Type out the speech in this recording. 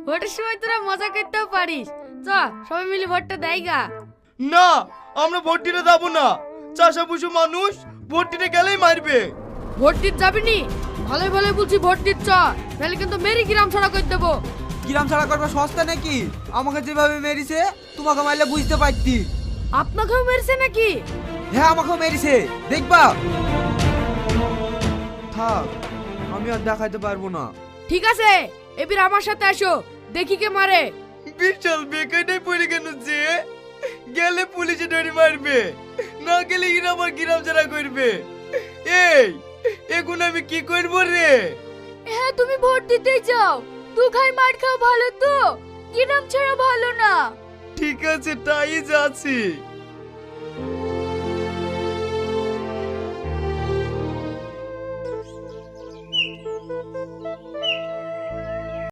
ভোটের সময় তোরা মজা করতেও পারিস। চ সবাই মিলে ভোটটা দেয় গা। না, আমরা ভোট দিতে যাবো না। চাষা পুষু মানুষ ভোট দিতে গেলেই মারবে। ভোট দিতে যাবি নি? ভালোই ভালোই বলছি ভোট দিত চ, নাহলে কিন্তু মেরি গ্রাম ছাড়া করে দেবো। গ্রাম ছাড়া করবা সস্তা নাকি? আমাকে যেভাবে মেরেছে তোমাকে মারলে বুঝতে পারতি। আপনাকেও মেরেছে নাকি? হ্যাঁ আমাকেও মেরেছে, দেখবা। থাক, আমি আর দেখাইতে পারবো না। ঠিক আছে, এবার আমার সাথে আসো, দেখি কে মারে। বিশাল বেকায়দায় পড়ে কেন যে? গেলে পুলিশে ধরে মারবে, না গেলে এরা আমার গ্রাম ছাড়া করবে। এই এখন আমি কি করবো রে? হ্যাঁ তুমি ভোট দিতেই যাও, দু খাই মার খাও ভালো তো, গ্রাম ছাড়া ভালো না। ঠিক আছে, তাই যাচ্ছি।